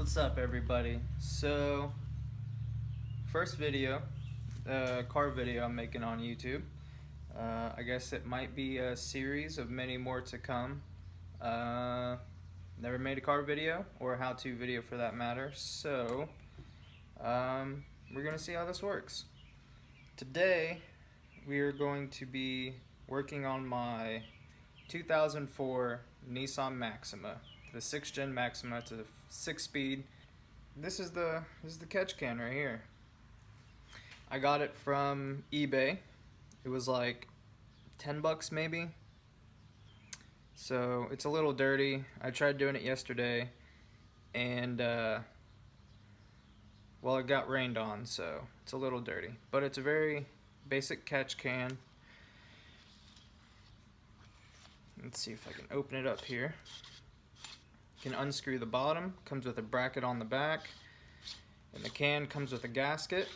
What's up, everybody? So, first video, car video I'm making on YouTube. I guess it might be a series of many more to come. Never made a car video, or a how-to video for that matter, so we're gonna see how this works. Today, we are going to be working on my 2004 Nissan Maxima, the 6th gen Maxima. It's a 6-speed. This is the catch can right here. I got it from eBay. It was like 10 bucks maybe. So it's a little dirty. I tried doing it yesterday, and well, it got rained on, so it's a little dirty. But it's a very basic catch can. Let's see if I can open it up here. You can unscrew the bottom, comes with a bracket on the back, and the can comes with a gasket.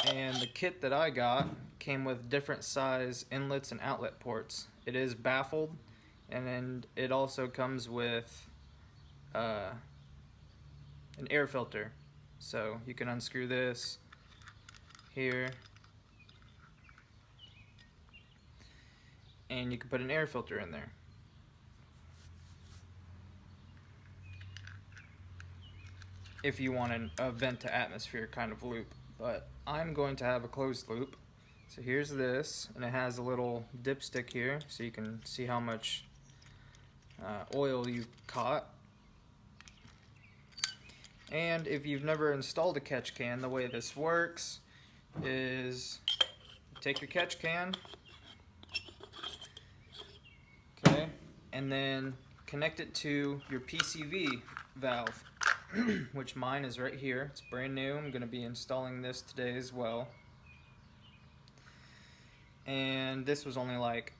And the kit that I got came with different size inlets and outlet ports. It is baffled, and then it also comes with an air filter. So you can unscrew this here, and you can put an air filter in there. If you want a vent to atmosphere kind of loop, but I'm going to have a closed loop. So here's this, and it has a little dipstick here so you can see how much oil you've caught. And if you've never installed a catch can, the way this works is take your catch can, okay, and then connect it to your PCV valve, which mine is right here. It's brand new. I'm going to be installing this today as well. And this was only like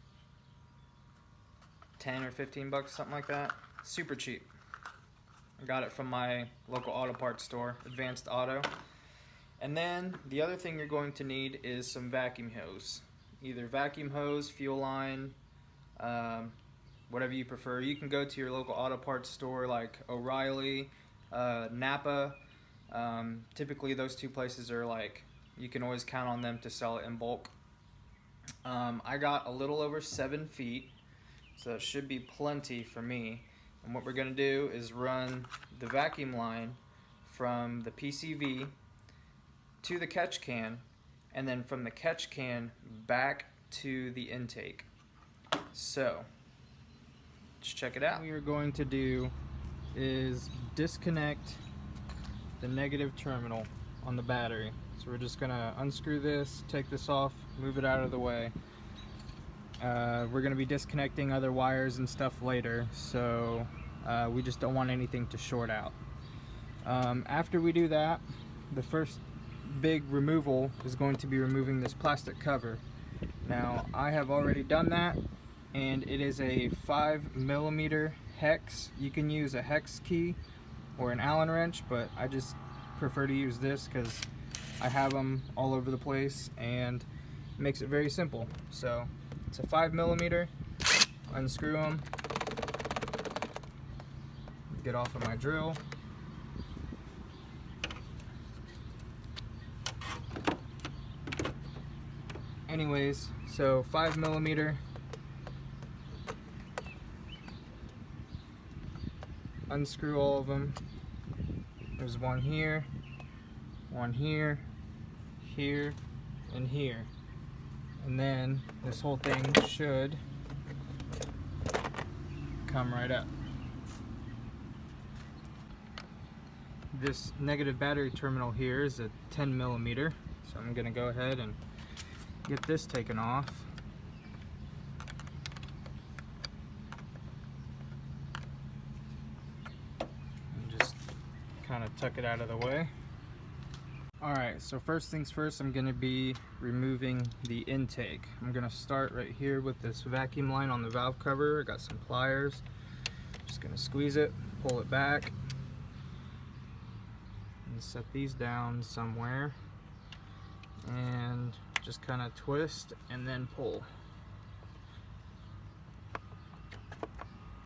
10 or 15 bucks, something like that. Super cheap. I got it from my local auto parts store, Advanced Auto. And then the other thing you're going to need is some vacuum hose. Either vacuum hose, fuel line, whatever you prefer. You can go to your local auto parts store like O'Reilly, Napa. Typically those two places are like, you can always count on them to sell it in bulk. I got a little over 7 feet, so it should be plenty for me. And what we're going to do is run the vacuum line from the PCV to the catch can, and then from the catch can back to the intake. So let's check it out. What we are going to do is disconnect the negative terminal on the battery. So we're just gonna unscrew this, take this off, move it out of the way. We're gonna be disconnecting other wires and stuff later, so we just don't want anything to short out. After we do that, the first big removal is going to be removing this plastic cover. Now, I have already done that, and it is a 5mm hex. You can use a hex key or an Allen wrench, but I just prefer to use this because I have them all over the place and it makes it very simple. So it's a 5mm, unscrew them, get off of my drill. Anyways, so 5mm, unscrew all of them. There's one here, here, and here. And then this whole thing should come right up. This negative battery terminal here is a 10mm, so I'm gonna go ahead and get this taken off. Kind of tuck it out of the way. Alright, so first things first, I'm going to be removing the intake. I'm going to start right here with this vacuum line on the valve cover. I got some pliers. Just going to squeeze it, pull it back, and set these down somewhere. And just kind of twist and then pull.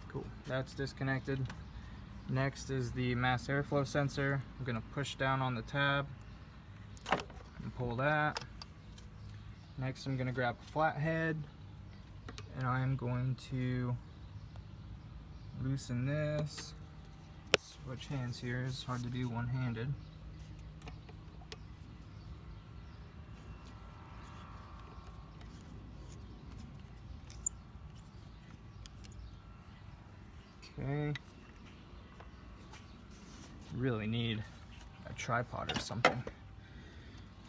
Cool, that's disconnected. Next is the mass airflow sensor. I'm going to push down on the tab and pull that. Next I'm going to grab a flathead and I am going to loosen this. Switch hands here, it's hard to do one-handed. Okay. Really need a tripod or something.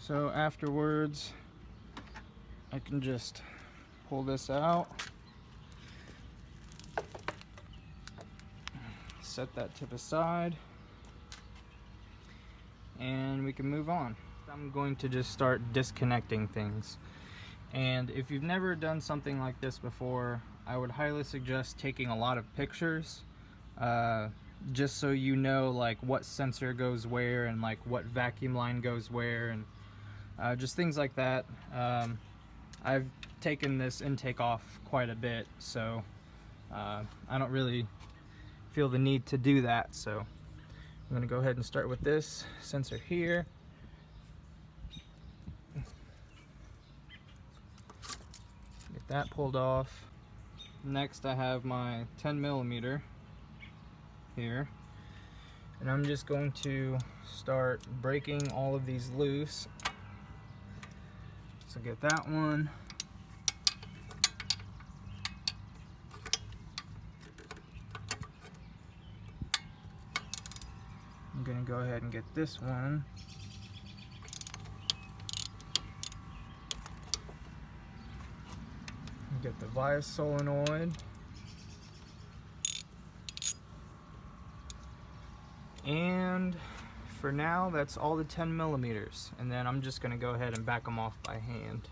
So afterwards, I can just pull this out, set that to the side, and we can move on. I'm going to just start disconnecting things. And if you've never done something like this before, I would highly suggest taking a lot of pictures, just so you know like what sensor goes where and like what vacuum line goes where, and just things like that. I've taken this intake off quite a bit, so I don't really feel the need to do that. So I'm going to go ahead and start with this sensor here. Get that pulled off. Next I have my 10mm here, and I'm just going to start breaking all of these loose. So get that one. I'm going to go ahead and get this one. Get the bias solenoid. And for now, that's all the 10mm. And then I'm just going to go ahead and back them off by hand.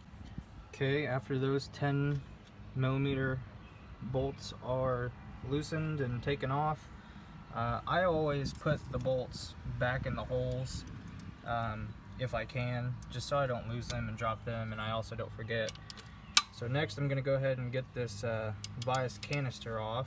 Okay, after those 10mm bolts are loosened and taken off, I always put the bolts back in the holes if I can, just so I don't lose them and drop them, and I also don't forget. So next I'm going to go ahead and get this bias canister off.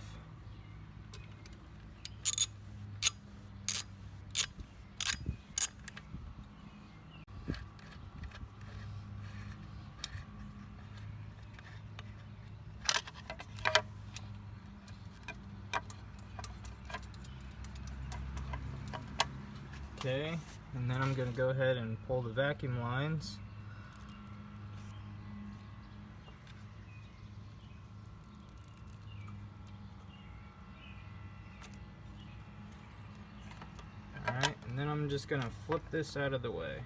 Okay, and then I'm going to go ahead and pull the vacuum lines. Alright, and then I'm just going to flip this out of the way.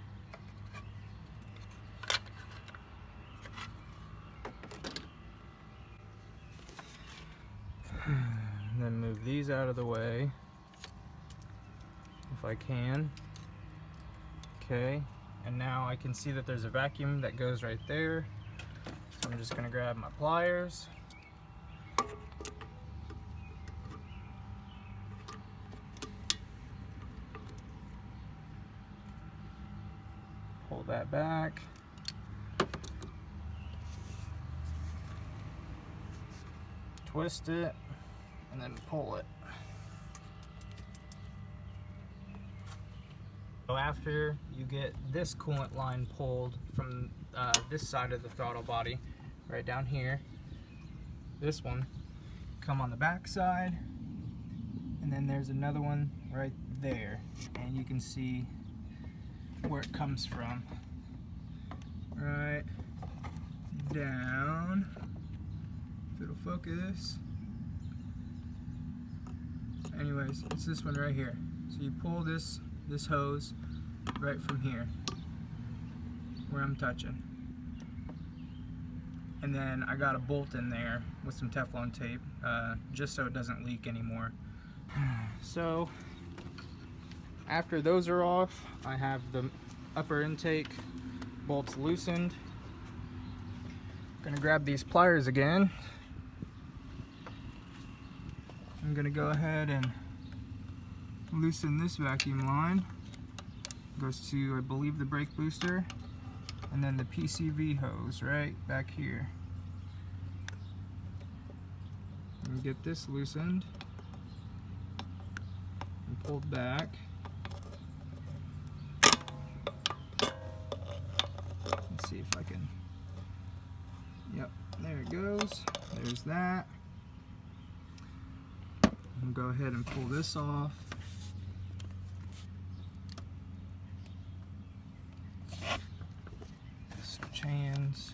And then move these out of the way if I can. Okay, and now I can see that there's a vacuum that goes right there. So I'm just going to grab my pliers. Pull that back. Twist it and then pull it. So after you get this coolant line pulled from this side of the throttle body, right down here, this one, come on the back side, and then there's another one right there, and you can see where it comes from. Right down, if it'll focus. Anyways, it's this one right here. So you pull this hose right from here where I'm touching, and then I got a bolt in there with some Teflon tape just so it doesn't leak anymore. So after those are off, I have the upper intake bolts loosened. I'm gonna grab these pliers again. I'm gonna go ahead and loosen this vacuum line. Goes to, I believe, the brake booster, and then the PCV hose right back here. And get this loosened. pulled back. Let's see if I can, yep, there it goes. There's that. I'll go ahead and pull this off. Switch hands.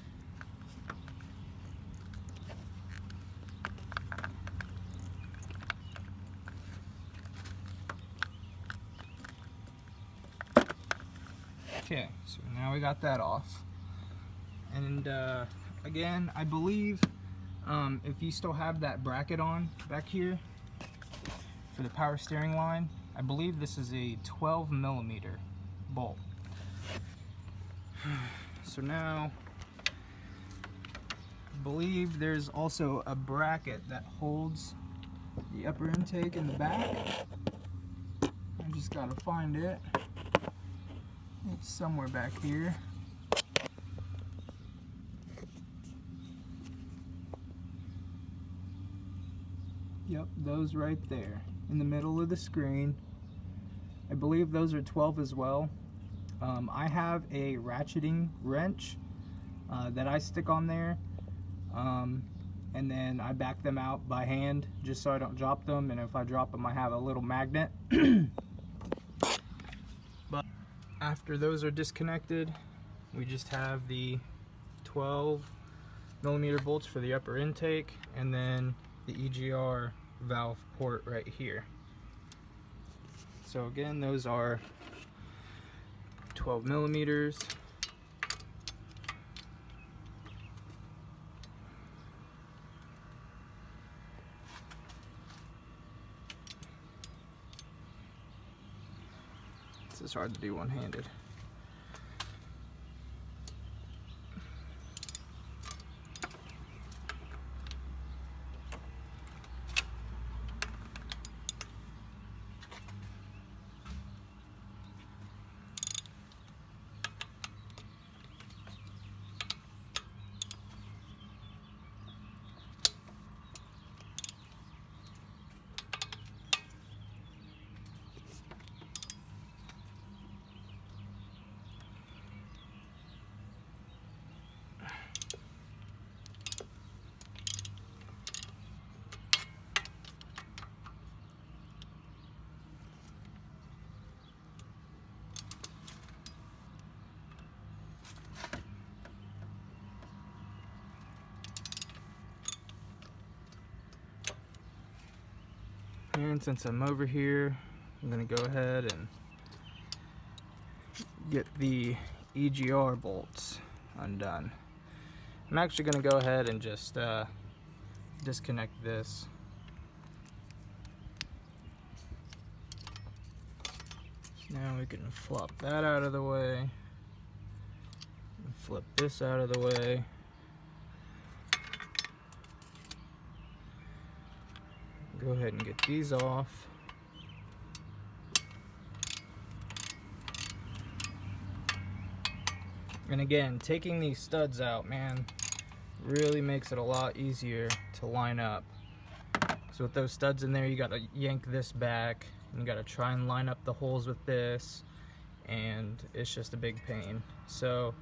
Okay, so now we got that off. And again, I believe if you still have that bracket on back here for the power steering line, I believe this is a 12mm bolt. So now, I believe there's also a bracket that holds the upper intake in the back. I just gotta find it. It's somewhere back here. Yep, those right there in the middle of the screen. I believe those are 12 as well. I have a ratcheting wrench that I stick on there, and then I back them out by hand just so I don't drop them, and if I drop them I have a little magnet. But after those are disconnected, we just have the 12mm bolts for the upper intake, and then the EGR valve port right here. So again, those are 12mm. This is hard to do one-handed. And since I'm over here, I'm going to go ahead and get the EGR bolts undone. I'm actually going to go ahead and just disconnect this. Now we can flop that out of the way, and flip this out of the way. Go ahead and get these off. And again, taking these studs out, man, really makes it a lot easier to line up. So with those studs in there, you gotta yank this back, and you gotta try and line up the holes with this, and it's just a big pain. So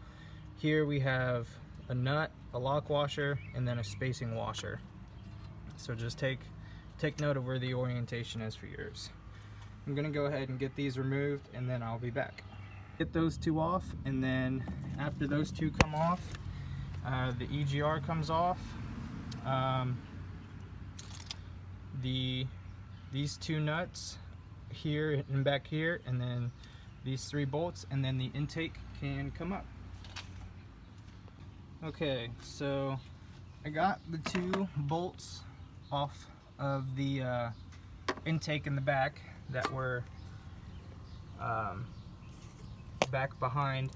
here we have a nut, a lock washer, and then a spacing washer. So just take note of where the orientation is for yours. I'm gonna go ahead and get these removed, and then I'll be back. Get those two off, and then after those two come off, the EGR comes off. These two nuts here and back here, and then these three bolts, and then the intake can come up. Okay, so I got the two bolts off of the intake in the back that were back behind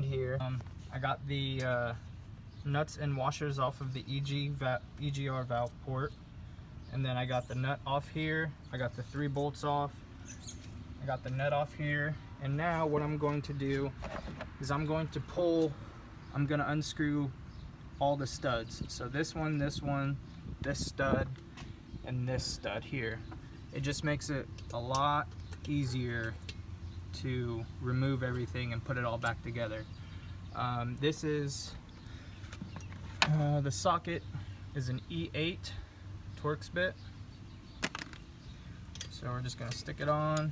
here. I got the nuts and washers off of the EGR valve port, and then I got the nut off here. I got the three bolts off. I got the nut off here, and now what I'm going to do is I'm going to unscrew all the studs. So this one, this stud, and this stud here. It just makes it a lot easier to remove everything and put it all back together. This is the socket is an E8 Torx bit, so we're just gonna stick it on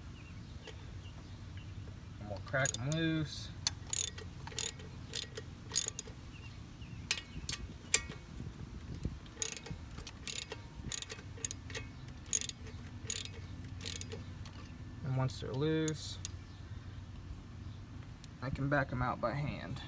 and we'll crack them loose. And once they're loose, I can back them out by hand.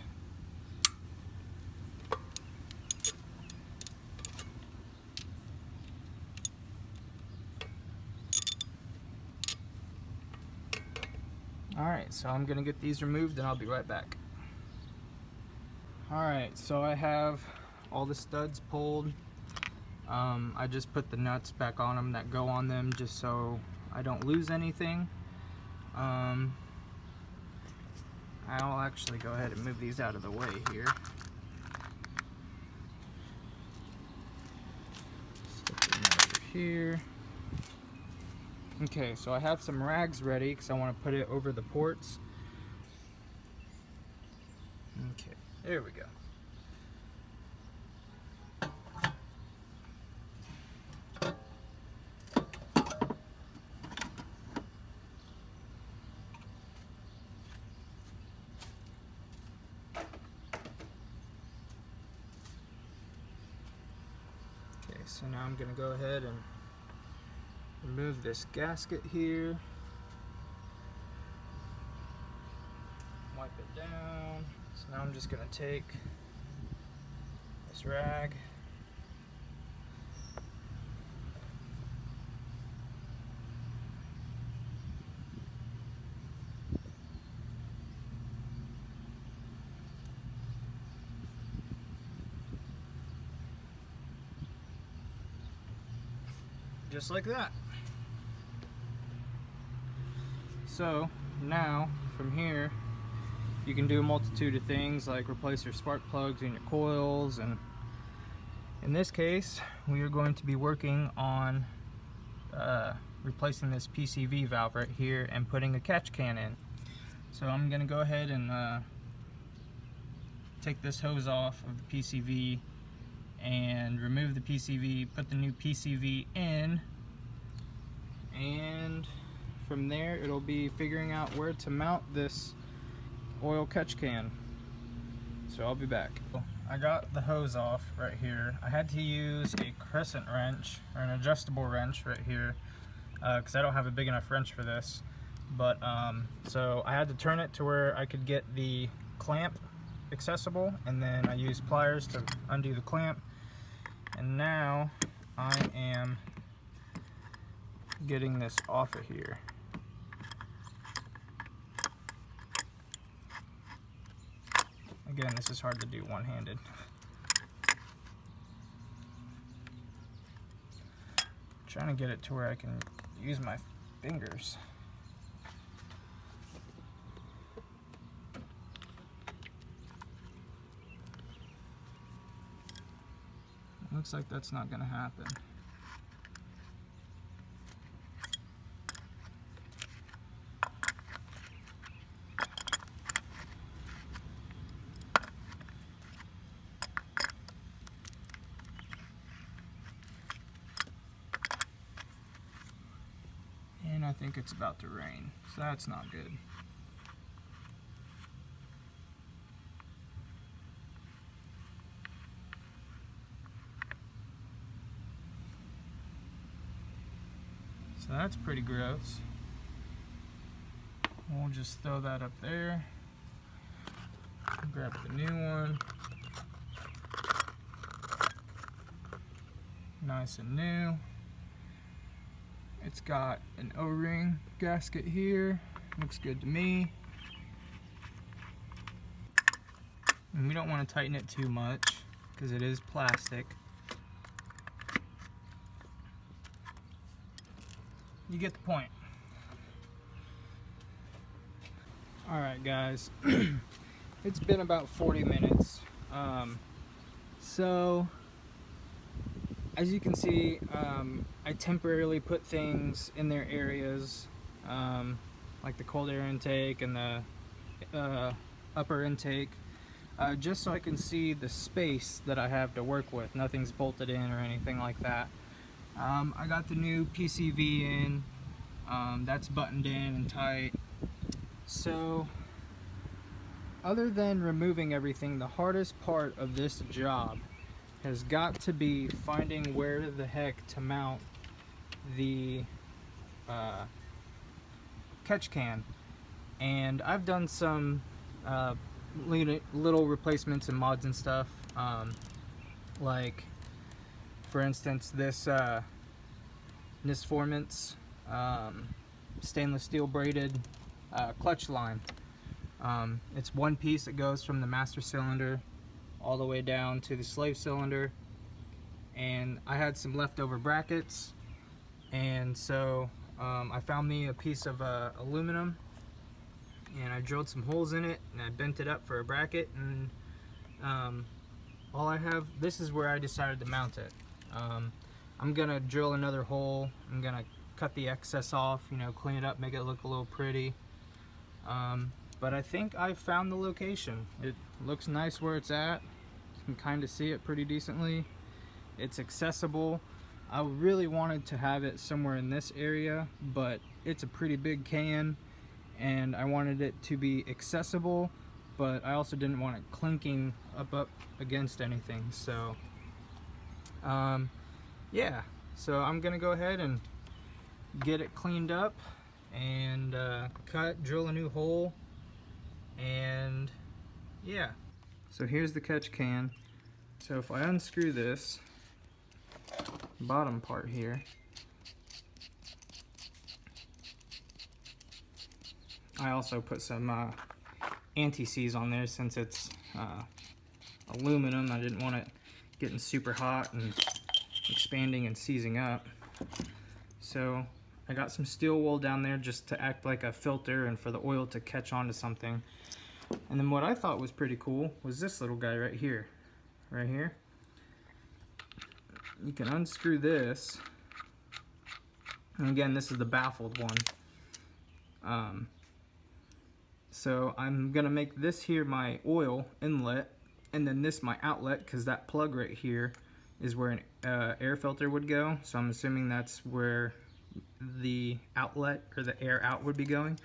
Alright, so I'm gonna get these removed and I'll be right back. Alright, so I have all the studs pulled. I just put the nuts back on them that go on them just so I don't lose anything. I'll actually go ahead and move these out of the way here. Stick them over here. Okay, so I have some rags ready because I want to put it over the ports. Okay, there we go. Okay, so now I'm going to go ahead and remove this gasket here, wipe it down. So now I'm just going to take this rag, just like that. So now from here you can do a multitude of things like replace your spark plugs and your coils, and in this case we are going to be working on replacing this PCV valve right here and putting a catch can in. So I'm going to go ahead and take this hose off of the PCV and remove the PCV, put the new PCV in, and from there it'll be figuring out where to mount this oil catch can. So I'll be back. I got the hose off right here. I had to use a crescent wrench or an adjustable wrench right here because I don't have a big enough wrench for this. But so I had to turn it to where I could get the clamp accessible, and then I used pliers to undo the clamp. And now I am getting this off of here. Again, this is hard to do one-handed. Trying to get it to where I can use my fingers. Looks like that's not going to happen. And I think it's about to rain, so that's not good. So that's pretty gross. We'll just throw that up there. Grab the new one. Nice and new. It's got an O-ring gasket here. Looks good to me. And we don't want to tighten it too much because it is plastic. You get the point. Alright guys, it's been about 40 minutes. So I as you can see, I temporarily put things in their areas, like the cold air intake and the upper intake, just so I can see the space that I have to work with. Nothing's bolted in or anything like that. I got the new PCV in, that's buttoned in and tight. So other than removing everything, the hardest part of this job has got to be finding where the heck to mount the catch can. And I've done some little replacements and mods and stuff, like for instance this Nisformance stainless steel braided clutch line. It's one piece that goes from the master cylinder all the way down to the slave cylinder, and I had some leftover brackets, and so I found me a piece of aluminum, and I drilled some holes in it and I bent it up for a bracket, and all I have, this is where I decided to mount it. I'm gonna drill another hole, I'm gonna cut the excess off, you know, clean it up, make it look a little pretty. But I think I found the location. It looks nice where it's at. You can kind of see it pretty decently. It's accessible. I really wanted to have it somewhere in this area, but it's a pretty big can and I wanted it to be accessible, but I also didn't want it clinking up against anything. So yeah, so I'm gonna go ahead and get it cleaned up and drill a new hole, and yeah. So here's the catch can. So if I unscrew this bottom part here, I also put some anti-seize on there since it's aluminum. I didn't want it getting super hot and expanding and seizing up. So I got some steel wool down there just to act like a filter and for the oil to catch onto something. And then what I thought was pretty cool was this little guy right here. Right here. You can unscrew this. And again, this is the baffled one. So I'm gonna make this here my oil inlet, and then this my outlet, because that plug right here is where an air filter would go. So I'm assuming that's where the outlet or the air out would be going.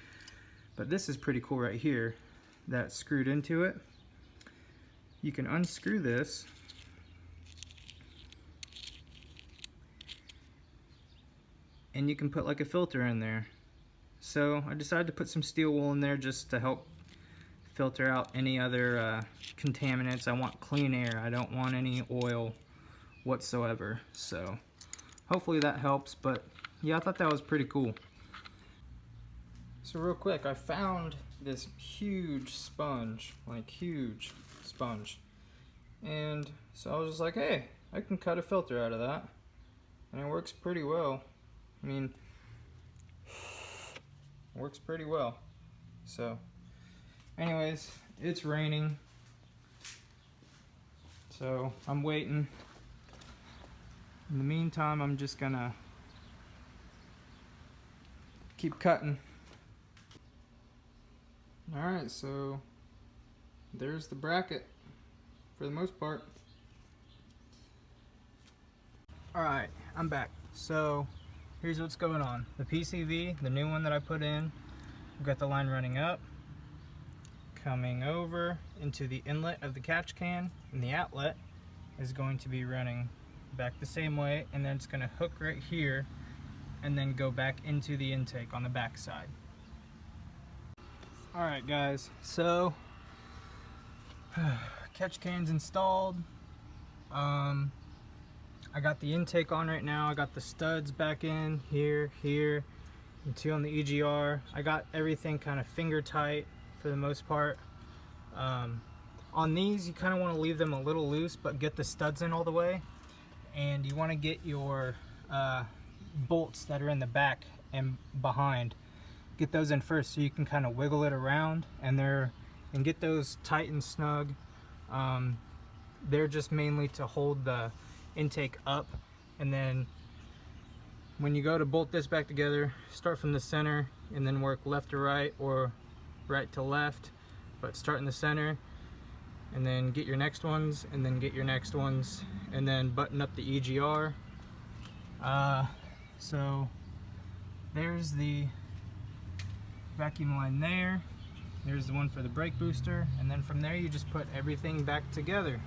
But this is pretty cool right here, that's screwed into it. You can unscrew this and you can put like a filter in there. So I decided to put some steel wool in there just to help filter out any other contaminants. I want clean air, I don't want any oil whatsoever. So hopefully that helps, but yeah, I thought that was pretty cool. So real quick, I found this huge sponge, like huge sponge. And so I was just like, hey, I can cut a filter out of that. And it works pretty well. I mean, it works pretty well. So anyways, it's raining. So I'm waiting. In the meantime, I'm just gonna keep cutting. Alright, so there's the bracket for the most part. Alright, I'm back. So here's what's going on. The PCV, the new one that I put in, I've got the line running up, coming over into the inlet of the catch can, and the outlet is going to be running back the same way, and then it's going to hook right here and then go back into the intake on the back side. Alright guys, so catch can's installed. I got the intake on right now. I got the studs back in here, and two on the EGR. I got everything kind of finger tight for the most part. On these, you kind of want to leave them a little loose, but get the studs in all the way. And you want to get your bolts that are in the back and behind, get those in first so you can kind of wiggle it around and get those tight and snug. They're just mainly to hold the intake up and then when you go to bolt this back together, start from the center and then work left to right or right to left, but start in the center and then get your next ones and then get your next ones and then button up the EGR. So there's the vacuum line there. There's the one for the brake booster, and then from there you just put everything back together.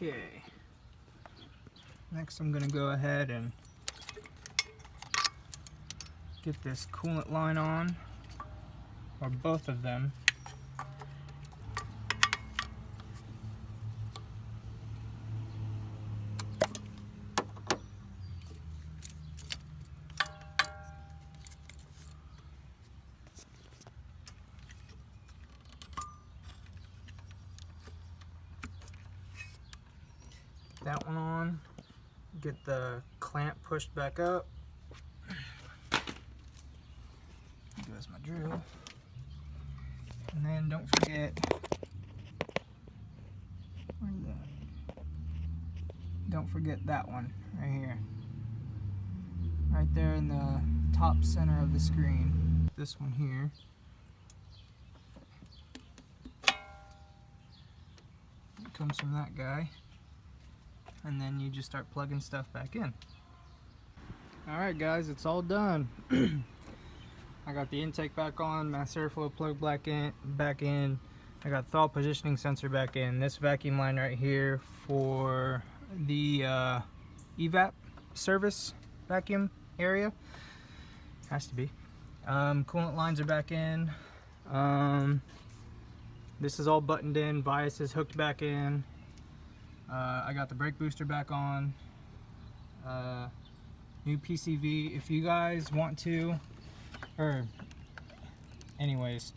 Okay, next I'm going to go ahead and get this coolant line on, or both of them. That one on, get the clamp pushed back up. Goes my drill. And then don't forget, where's that? Don't forget that one right here. Right there in the top center of the screen. This one here. It comes from that guy. And then you just start plugging stuff back in. Alright guys, it's all done. I got the intake back on, mass airflow plug back in. I got thaw positioning sensor back in. This vacuum line right here for the evap service vacuum area. Has to be. Coolant lines are back in. This is all buttoned in, bias is hooked back in. I got the brake booster back on, new PCV. If you guys want to, or anyways,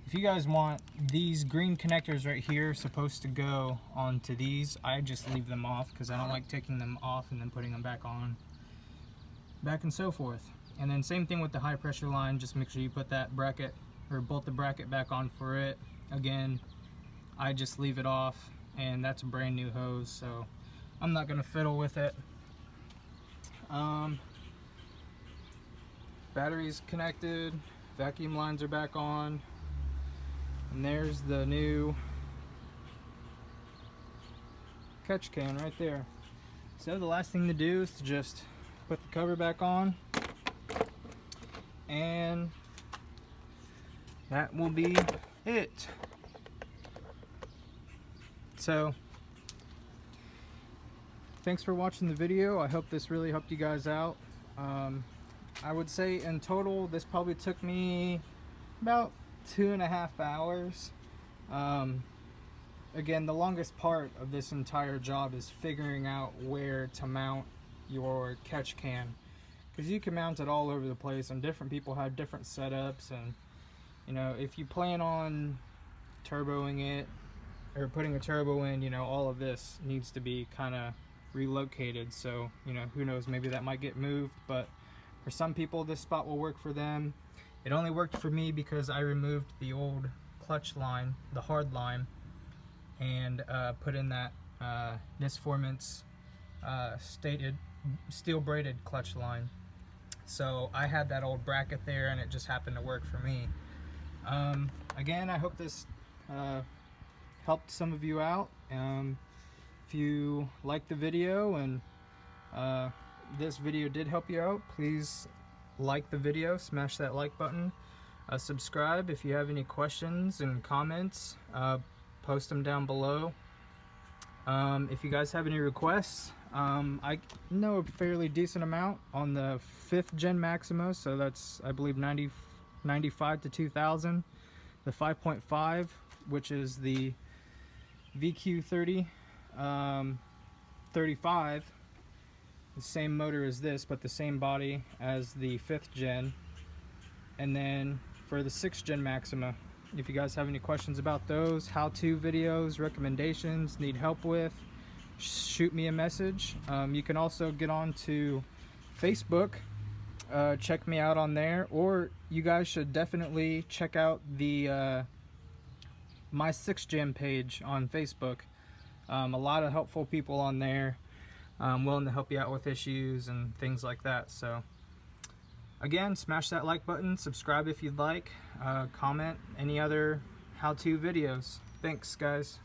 if you guys want these green connectors right here supposed to go onto these, I just leave them off because I don't like taking them off and then putting them back on, back and so forth. And then same thing with the high pressure line, just make sure you put that bracket or bolt the bracket back on for it. Again, I just leave it off. And that's a brand new hose, so I'm not gonna fiddle with it. Battery's connected, vacuum lines are back on, and there's the new catch can right there. So the last thing to do is to just put the cover back on, and that will be it. So, thanks for watching the video. I hope this really helped you guys out. I would say in total, this probably took me about 2.5 hours. Again, the longest part of this entire job is figuring out where to mount your catch can, because you can mount it all over the place, and different people have different setups. And you know, if you plan on turboing it or putting a turbo in, you know, all of this needs to be kind of relocated, so you know, who knows, maybe that might get moved, but for some people this spot will work for them. It only worked for me because I removed the old clutch line, the hard line, and put in that Nisformance stated steel braided clutch line. So I had that old bracket there and it just happened to work for me. Again, I hope this helped some of you out. If you liked the video and this video did help you out, please like the video, smash that like button, subscribe. If you have any questions and comments, post them down below. If you guys have any requests, I know a fairly decent amount on the 5th gen Maxima, so that's, I believe, 95 to 2000. The 5.5, which is the VQ35, the same motor as this, but the same body as the 5th gen. And then for the 6th gen Maxima, if you guys have any questions about those, how-to videos, recommendations, need help with, shoot me a message. You can also get on to Facebook, check me out on there, or you guys should definitely check out the my 6th gen page on Facebook. A lot of helpful people on there, willing to help you out with issues and things like that. So again, smash that like button, subscribe if you'd like, comment any other how-to videos. Thanks, guys.